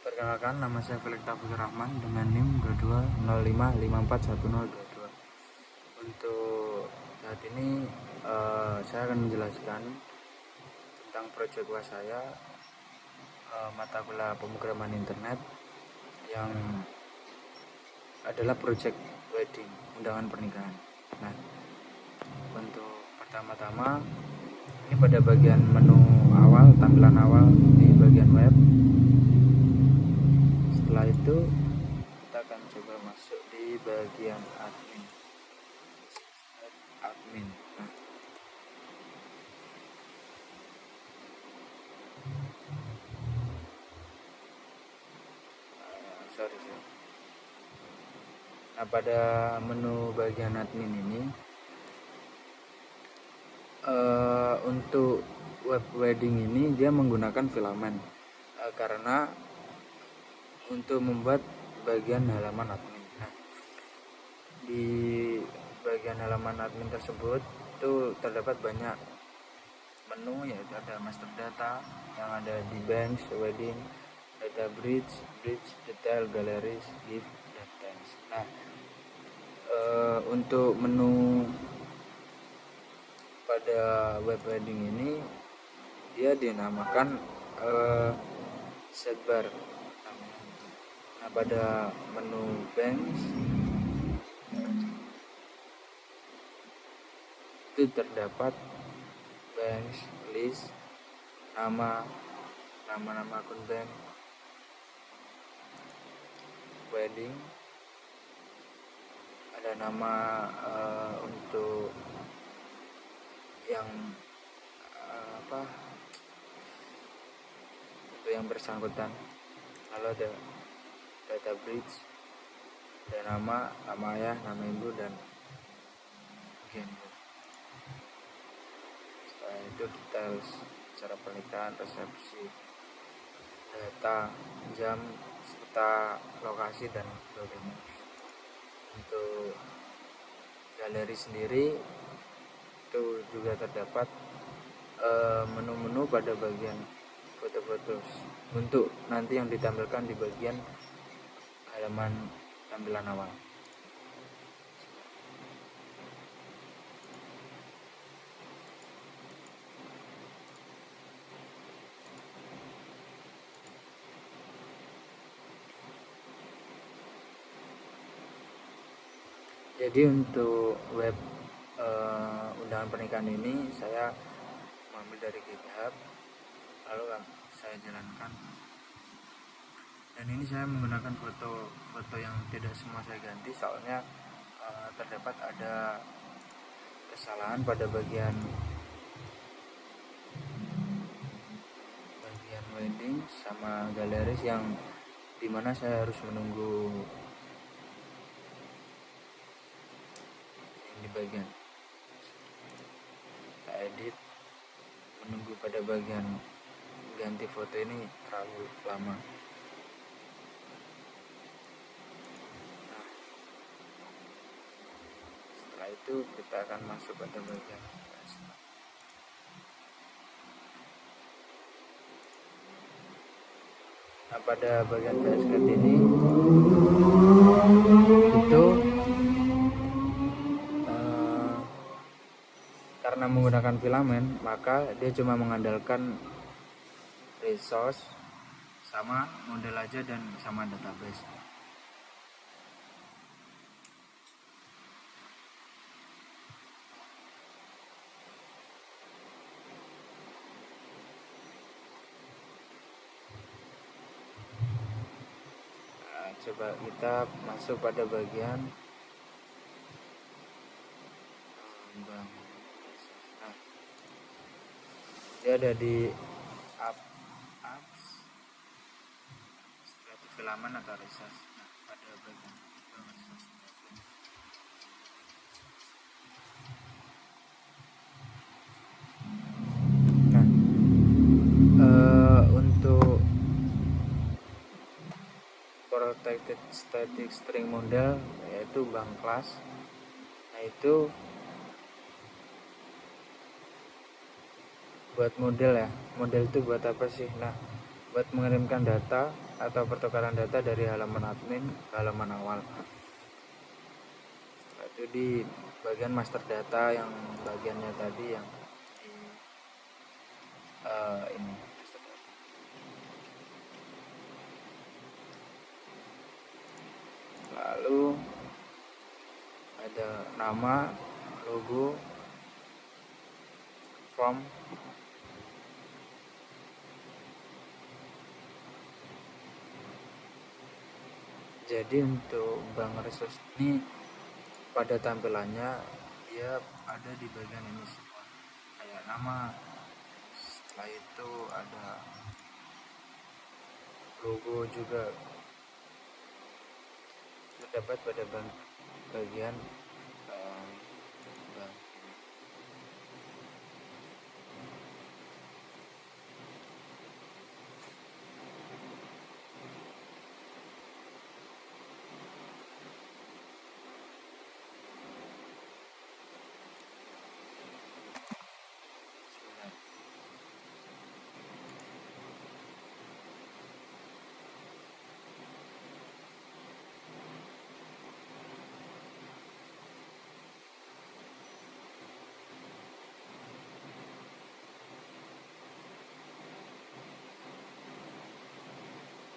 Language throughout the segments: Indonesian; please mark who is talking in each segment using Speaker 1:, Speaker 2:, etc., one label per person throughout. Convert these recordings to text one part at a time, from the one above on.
Speaker 1: Perkenalkan, nama saya Felix Taufikur Rahman dengan NIM 2205541022. Untuk saat ini saya akan menjelaskan tentang proyek UAS saya, mata kuliah pemrograman internet, yang adalah proyek wedding, undangan pernikahan. Nah, untuk pertama-tama ini pada bagian menu awal, tampilan awal di bagian web. Setelah itu kita akan coba masuk di bagian admin. Nah, Nah, pada menu bagian admin ini, untuk web wedding ini dia menggunakan filament, karena untuk membuat bagian halaman admin. Nah, di bagian halaman admin tersebut itu terdapat banyak menu, yaitu ada master data yang ada di banks, wedding, data bridge, detail, galleries, gift, dan thanks. Nah, untuk menu pada web wedding ini dia dinamakan sidebar. Nah, pada menu banks itu terdapat banks list, nama akun bank, wedding, ada nama untuk yang untuk yang bersangkutan, lalu ada data bridge, ada nama ayah, nama ibu, dan gender. Setelah itu details acara pernikahan, resepsi, data, jam, serta lokasi dan sebagainya. Untuk galeri sendiri itu juga terdapat menu-menu pada bagian foto-foto untuk nanti yang ditampilkan di bagian halaman tampilan awal. Jadi untuk web undangan pernikahan ini saya mengambil dari GitHub, lalu saya jalankan, dan ini saya menggunakan foto yang tidak semua saya ganti, soalnya terdapat ada kesalahan pada bagian wedding sama galeris, yang dimana saya harus menunggu yang di bagian kita edit, menunggu pada bagian ganti foto ini terlalu lama. Nah, setelah itu kita akan masuk pada bagian pada bagian VS-Code ini itu karena menggunakan filament, maka dia cuma mengandalkan resource sama model aja dan sama database. Coba kita masuk pada bagian nah, dia ada di apps, setelah itu filament atau resource. Nah, pada bagian untuk protected static string model, yaitu bank class. Nah, itu buat model ya. Model itu buat apa sih? Nah, buat mengirimkan data atau pertukaran data dari halaman admin ke halaman awal. Setelah itu di bagian master data yang bagiannya tadi yang di ini master data. Lalu ada nama, logo, form, jadi untuk bank resource ini pada tampilannya dia ada di bagian ini semua, kayak nama, setelah itu ada logo juga terdapat pada bagian bank.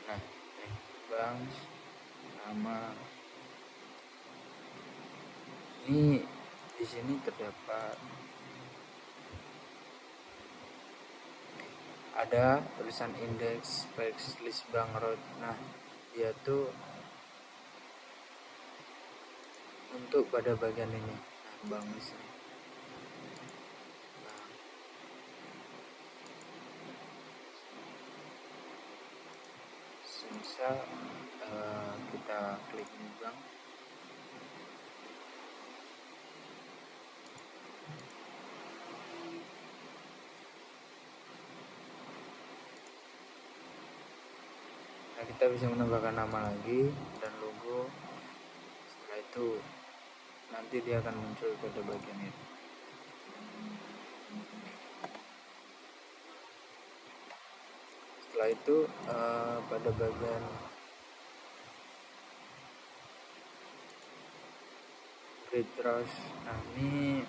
Speaker 1: Nah, bank, nama, ini di sini terdapat ada tulisan indeks list bank road. Nah, dia tuh untuk pada bagian ini. Nah, bank list ini. Misal kita klik di bank. Nah, kita bisa menambahkan nama lagi dan logo. Setelah itu nanti dia akan muncul pada bagian ini. Setelah itu pada bagian grid rush, nah ini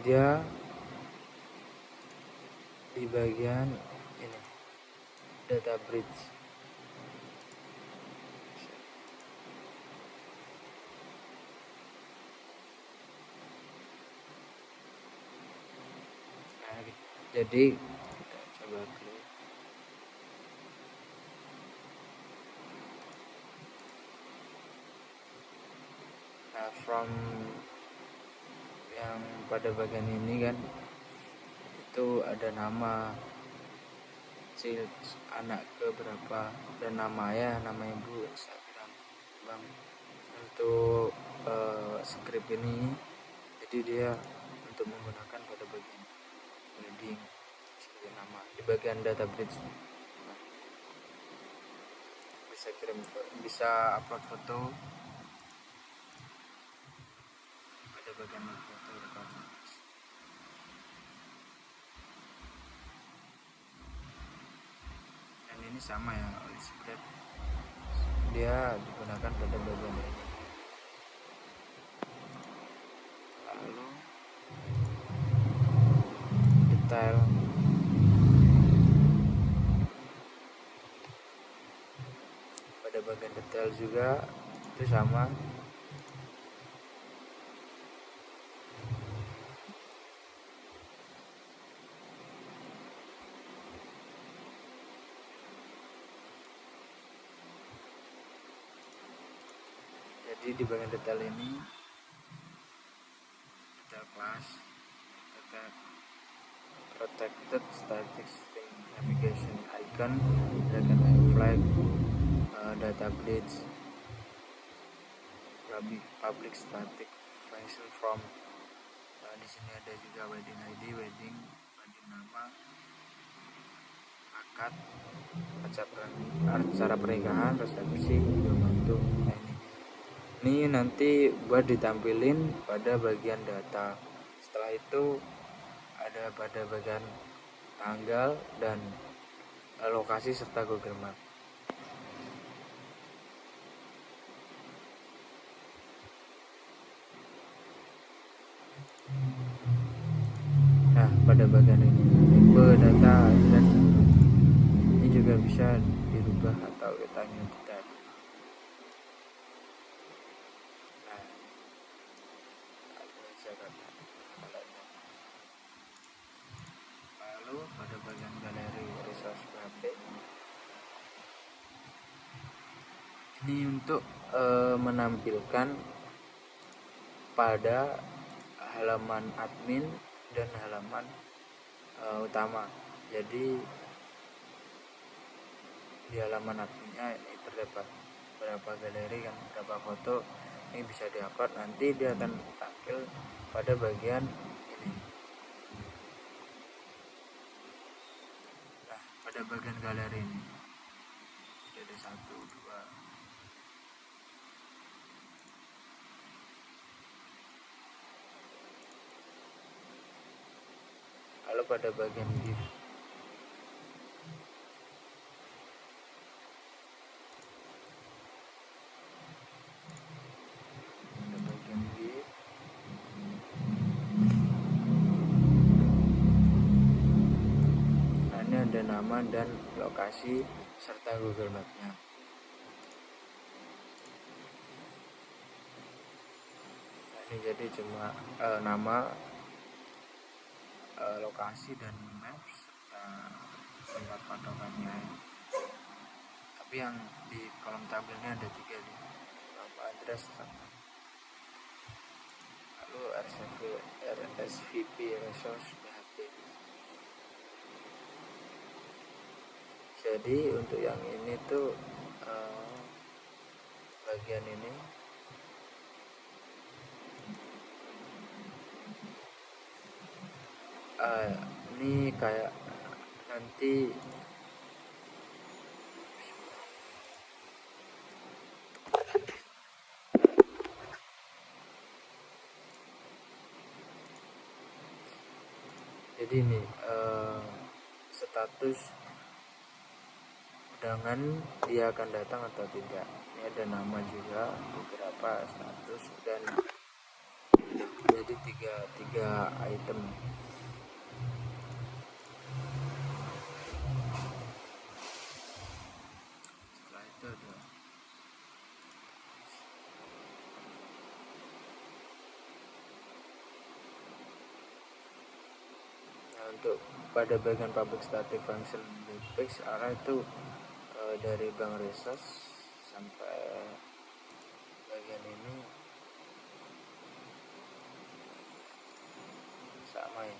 Speaker 1: dia di bagian ini data bridge. Nah, jadi kita coba klik. Nah, from yang pada bagian ini kan itu ada nama si anak ke berapa dan nama ayah, nama ibu, Instagram bang. Untuk script ini jadi dia untuk menggunakan pada bagian heading sebagai nama di bagian data bridge. Nah, bisa upload foto pada bagian foto rekam. Dan ini sama ya, script dia digunakan pada bagian ini. Lalu detail, pada bagian detail juga itu sama. Jadi di bagian detail ini detail class, detail protected static string navigation icon, dragon flag, data bridge, public static function from. Di sini ada juga wedding ID, wedding nama, akad, acara pernikahan, resepsi, mantu. Nah, ini nanti buat ditampilin pada bagian data. Setelah itu ada pada bagian tanggal dan lokasi serta Google Map. Nah, pada bagian ini tipe data address ini juga bisa dirubah atau kita nyuntikkan. Nah, lalu pada bagian galeri resource PHP ini untuk menampilkan pada halaman admin dan halaman utama. Jadi di halaman adminnya ini terdapat beberapa galeri kan, beberapa foto, ini bisa diupload, nanti dia akan tampil pada bagian ini. Nah, pada bagian galeri ini ada 1, 2. Lalu pada bagian GIF ini ada nama dan lokasi serta Google Map-nya. Nah, ini jadi cuma nama, lokasi dan maps serta tempat patokannya. Tapi yang di kolom tabelnya ada 3 nih, nama, address, lalu RSVP resource PHP. Jadi untuk yang ini tuh bagian ini ini kayak nanti jadi ini status undangan dia akan datang atau tidak. Ini ada nama juga, beberapa status, dan jadi tiga item. Setelah itu ada untuk pada bagian public static function page arah itu dari bank resource sampai bagian ini sama ya.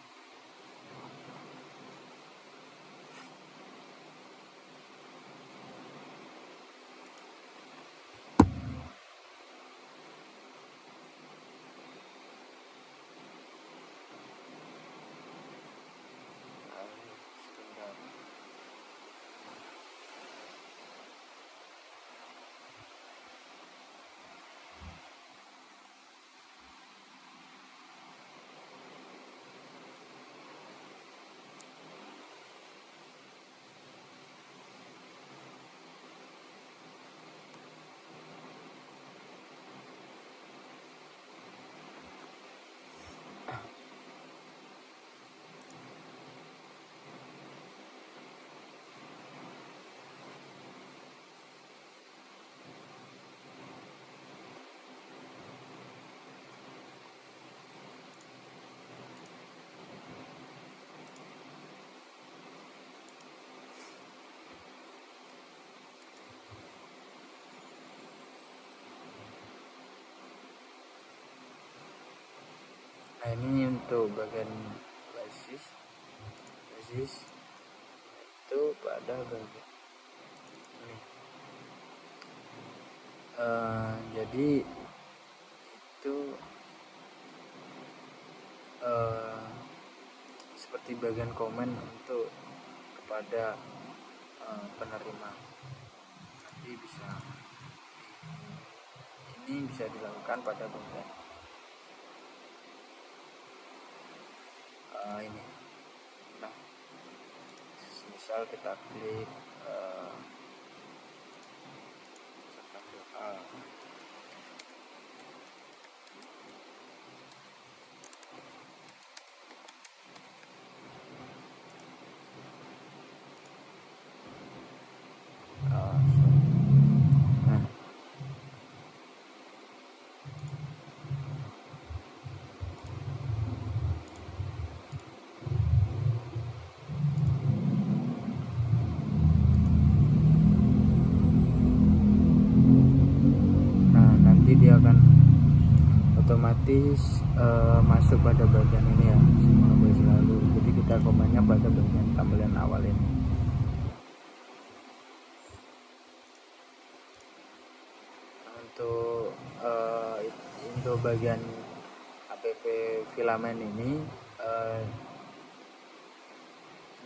Speaker 1: Nah, ini untuk bagian basis itu pada bagian ini. Jadi itu seperti bagian komen untuk kepada penerima. Nanti bisa ini bisa dilakukan pada bagian ini. misal kita klik ucapkan doa. Nah, nanti dia akan otomatis masuk pada bagian ini ya, semoga selalu. Jadi kita komennya pada bagian tampilan awal ini. Untuk bagian app filamen ini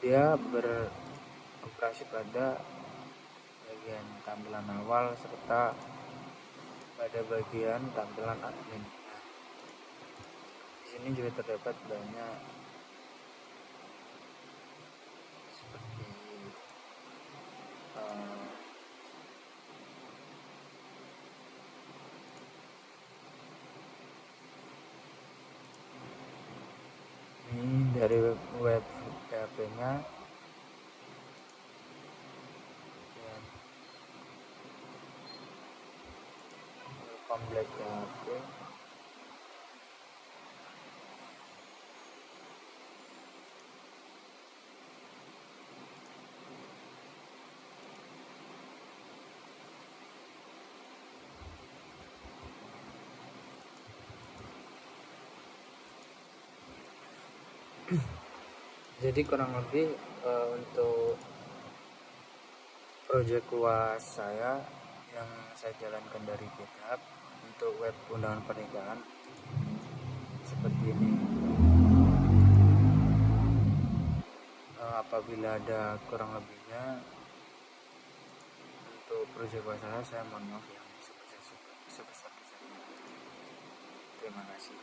Speaker 1: dia beroperasi pada bagian tampilan awal serta pada bagian tampilan admin. Nah, di sini juga terdapat banyak seperti ini dari web PHP-nya ya, komplek PHP. Jadi kurang lebih untuk proyek UAS saya yang saya jalankan dari GitHub untuk web undangan pernikahan seperti ini. Apabila ada kurang lebihnya untuk proyek UAS saya mohon maaf yang sebesar-besarnya. Terima kasih.